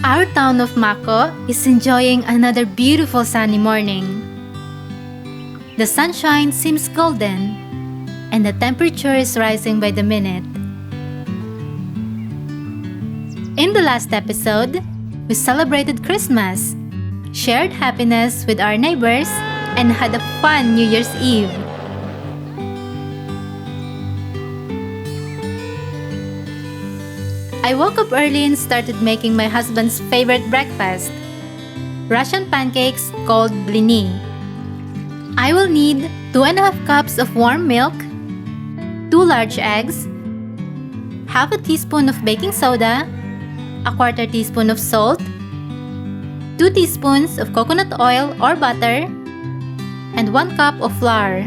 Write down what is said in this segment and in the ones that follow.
Our town of Maco is enjoying another beautiful sunny morning. The sunshine seems golden, and the temperature is rising by the minute. In the last episode, we celebrated Christmas, shared happiness with our neighbors, and had a fun New Year's Eve. I woke up early and started making my husband's favorite breakfast, Russian pancakes called blini. I will need 2.5 cups of warm milk, 2 large eggs, half a teaspoon of baking soda, a quarter teaspoon of salt, 2 teaspoons of coconut oil or butter, and 1 cup of flour.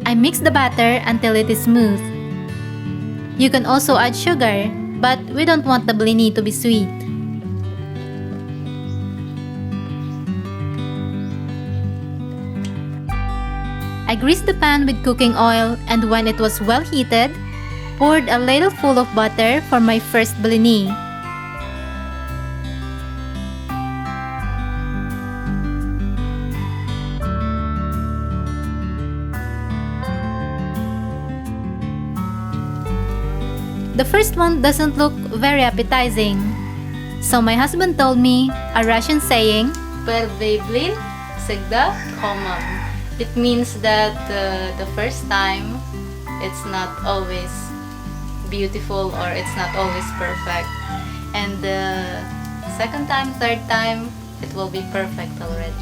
I mix the batter until it is smooth. You can also add sugar, but we don't want the blini to be sweet. I greased the pan with cooking oil, and when it was well heated, poured a ladle full of butter for my first blini. The first one doesn't look very appetizing, so my husband told me a Russian saying, "Первый блин всегда комом." It means that the first time it's not always beautiful or it's not always perfect, and the second time, third time, it will be perfect already.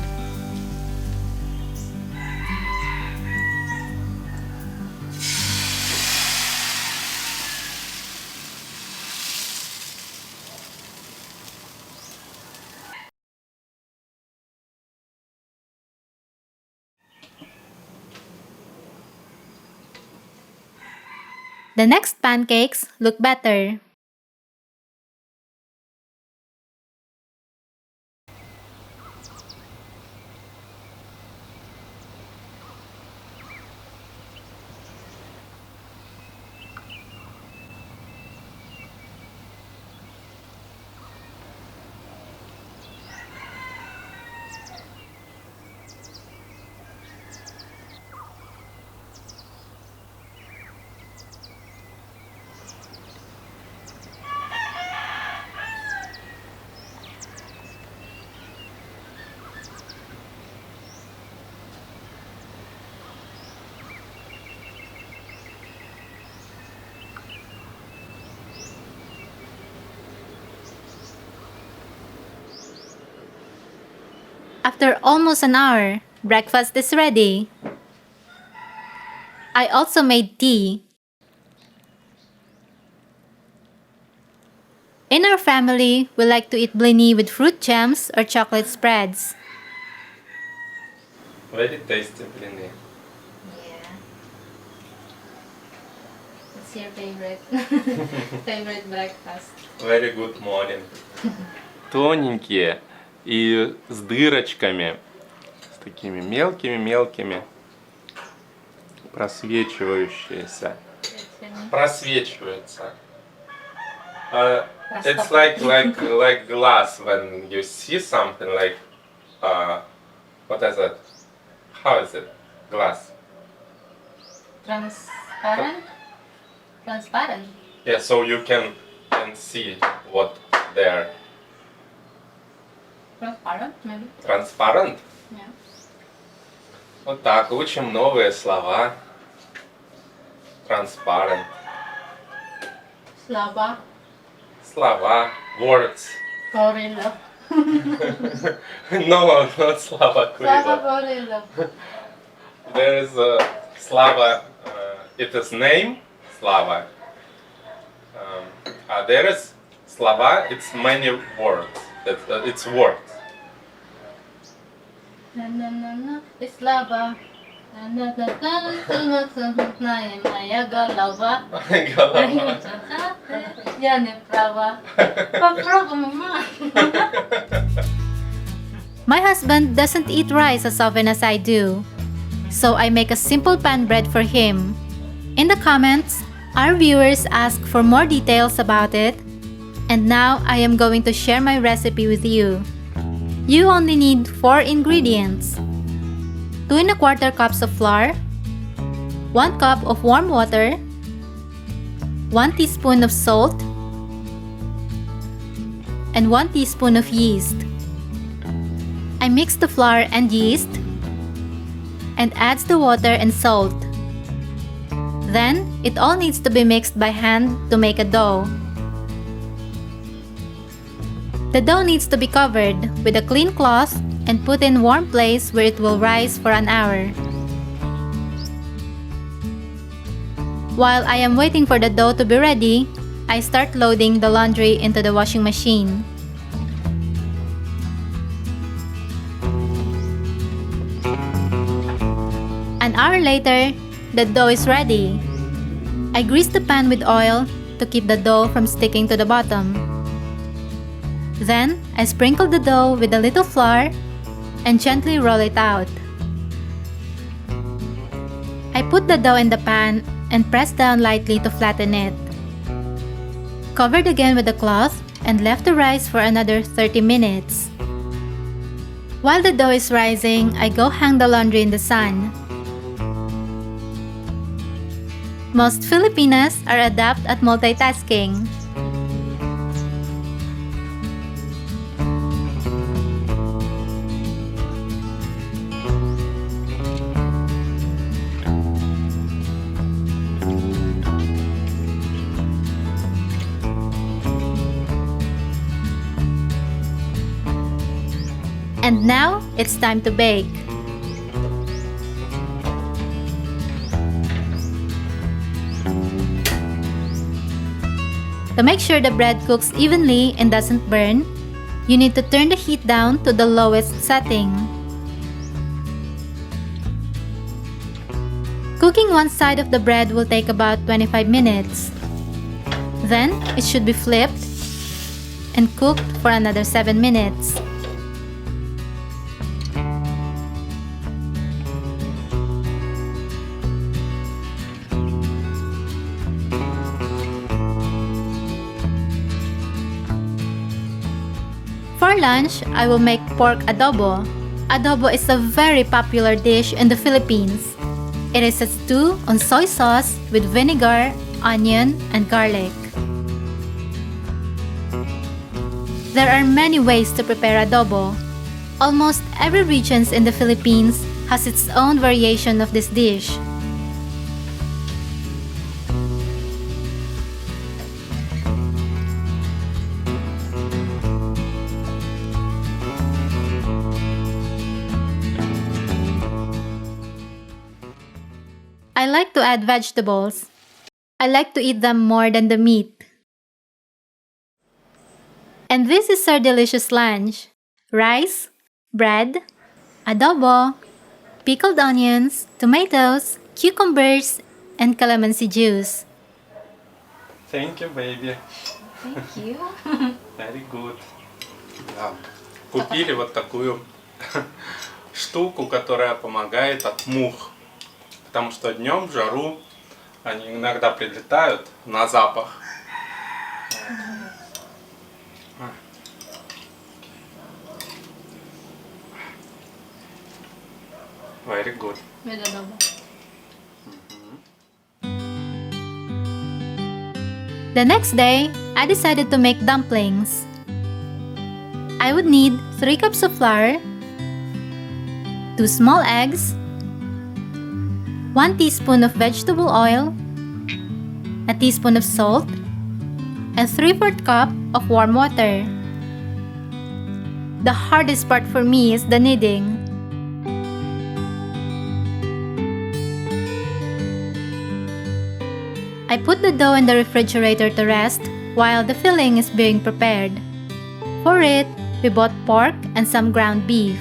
The next pancakes look better. After almost an hour, breakfast is ready. I also made tea. In our family, we like to eat blini with fruit jams or chocolate spreads. Very tasty blini. Yeah. What's your favorite favorite breakfast? Very good morning. Тоненькие и с дырочками, с такими мелкими-мелкими, просвечивающиеся. Просвечиваются. It's like glass when you see something like what is it? How is it? Glass. Transparent? Transparent? Yeah, so you can see what there. Transparent, maybe? Transparent? Yeah. Вот так, учим новые слова. Transparent. Slava. Слова, words. Gorilla. No, not Slava Slava Kurila. gorilla. There is a Slava, it is name, Slava. There is Slava, it's many words. It's words. Slava. Моя голова. Я не права. Попробуй, мама. My husband doesn't eat rice as often as I do, so I make a simple pan bread for him. In the comments, Our viewers asked for more details about it, and now I am going to share my recipe with you. You only need 4 ingredients: 2 1/4 cups of flour, 1 cup of warm water, 1 teaspoon of salt, and 1 teaspoon of yeast. I mix the flour and yeast and adds the water and salt. Then, it all needs to be mixed by hand to make a dough. The dough needs to be covered with a clean cloth and put in warm place where it will rise for an hour. While I am waiting for the dough to be ready, I start loading the laundry into the washing machine. An hour later, the dough is ready. I grease the pan with oil to keep the dough from sticking to the bottom. Then, I sprinkle the dough with a little flour and gently roll it out. I put the dough in the pan and press down lightly to flatten it. Covered again with a cloth and left to rise for another 30 minutes. While the dough is rising, I go hang the laundry in the sun. Most Filipinas are adept at multitasking. And now, it's time to bake. To make sure the bread cooks evenly and doesn't burn, you need to turn the heat down to the lowest setting. Cooking one side of the bread will take about 25 minutes. Then, it should be flipped and cooked for another 7 minutes. For lunch, I will make pork adobo. Adobo is a very popular dish in the Philippines. It is a stew on soy sauce with vinegar, onion, and garlic. There are many ways to prepare adobo. Almost every region in the Philippines has its own variation of this dish. I like to add vegetables. I like to eat them more than the meat. And this is our delicious lunch: rice, bread, adobo, pickled onions, tomatoes, cucumbers, and calamansi juice. Thank you, baby. Thank you. Very good. Да. Купили вот такую штуку, которая помогает от мух. Потому что днем в жару они иногда прилетают на запах. Very good. The next day, I decided to make dumplings. I would need 3 cups of flour, 2 small eggs, 1 teaspoon of vegetable oil, a teaspoon of salt, and 3/4 cup of warm water. The hardest part for me is the kneading. I put the dough in the refrigerator to rest while the filling is being prepared. For it, we bought pork and some ground beef.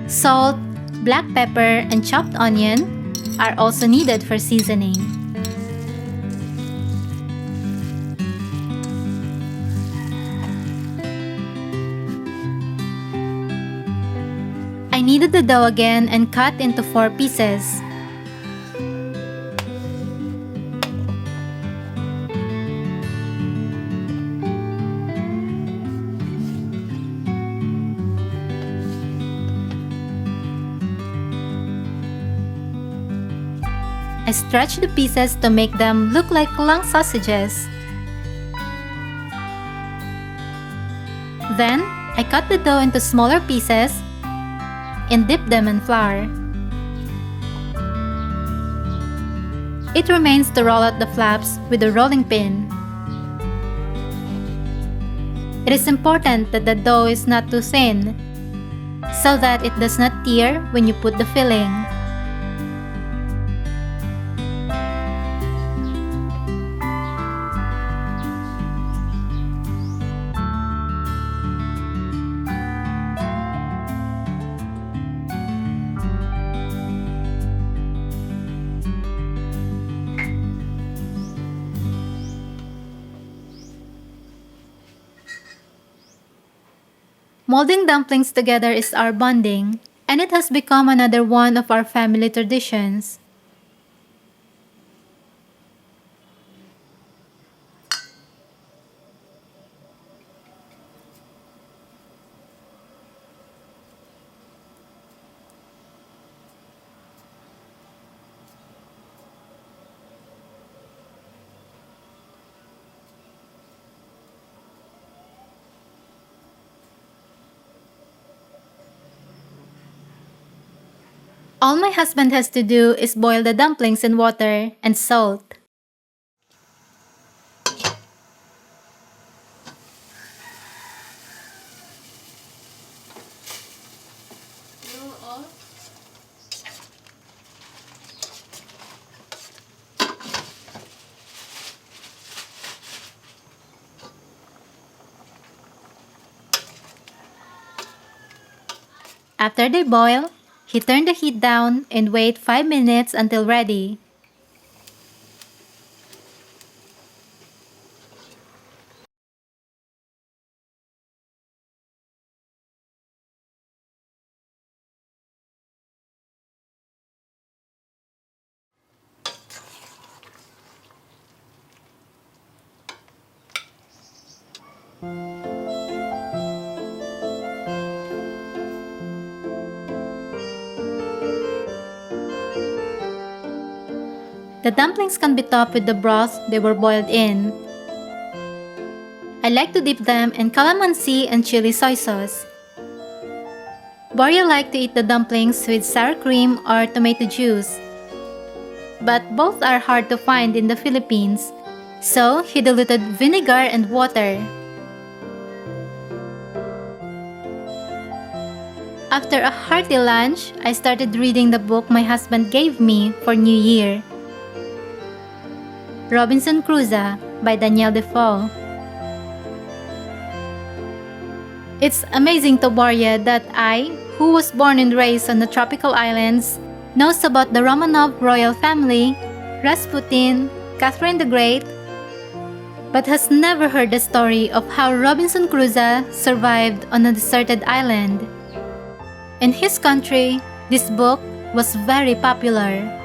Salt, black pepper, and chopped onion are also needed for seasoning. I kneaded the dough again and cut into 4 pieces. I stretch the pieces to make them look like long sausages. Then, I cut the dough into smaller pieces and dip them in flour. It remains to roll out the flaps with a rolling pin. It is important that the dough is not too thin, so that it does not tear when you put the filling. Molding dumplings together is our bonding, and it has become another one of our family traditions. All my husband has to do is boil the dumplings in water and salt. After they boil, he turned the heat down and wait 5 minutes until ready. The dumplings can be topped with the broth they were boiled in. I like to dip them in calamansi and chili soy sauce. Boris likes to eat the dumplings with sour cream or tomato juice. But both are hard to find in the Philippines, so he diluted vinegar and water. After a hearty lunch, I started reading the book my husband gave me for New Year. Robinson Crusoe by Daniel Defoe. It's amazing to Boris that I, who was born and raised on the tropical islands, knows about the Romanov royal family, Rasputin, Catherine the Great, but has never heard the story of how Robinson Crusoe survived on a deserted island. In his country, this book was very popular.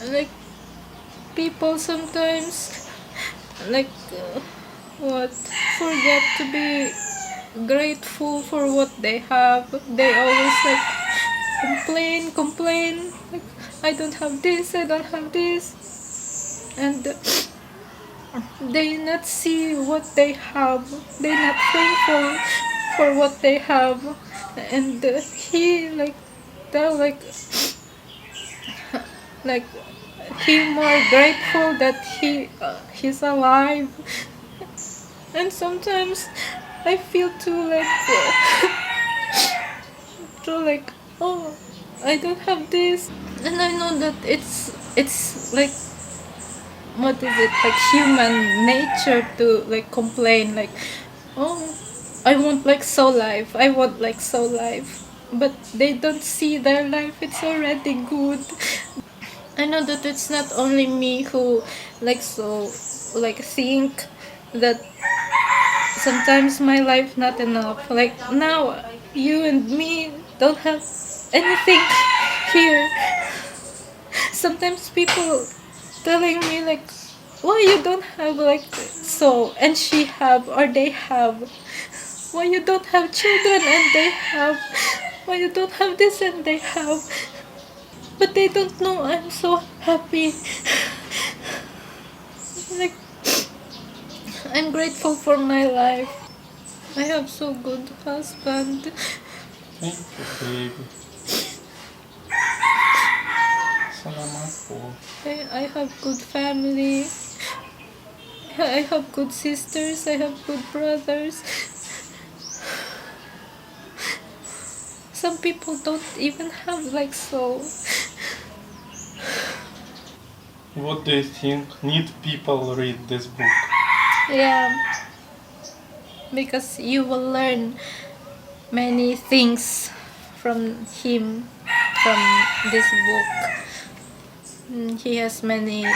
Like, people sometimes forget to be grateful for what they have. They always complain, like, I don't have this, and they not see what they have. They not thankful for what they have, and he tell like him more grateful that he's alive. And sometimes I feel too like too like, oh, I don't have this, and I know that it's like, what is it, like human nature to like complain, like, oh, I want like so life, I want like so life, but they don't see their life, it's already good. I know that it's not only me who like so like think that sometimes my life not enough, like now you and me don't have anything here. Sometimes people telling me like, why you don't have like so and she have or they have, why you don't have children and they have, why you don't have this and they have, but they don't know I'm so happy. Like, I'm grateful for my life. I have so good husband. Thank you, baby. Salamat po. I have good family. I have good sisters. I have good brothers. Some people don't even have like so. What do you think? Need people read this book? Yeah. Because you will learn many things from him, from this book. He has many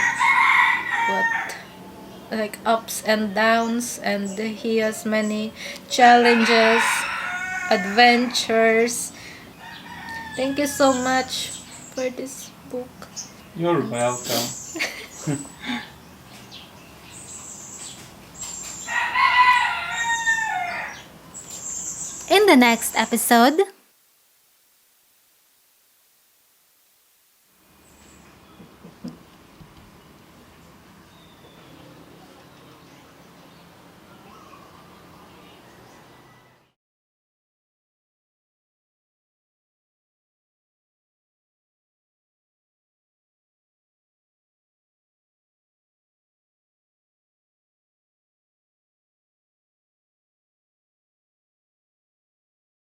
like ups and downs, and he has many challenges, adventures. Thank you so much for this book. You're welcome. In the next episode,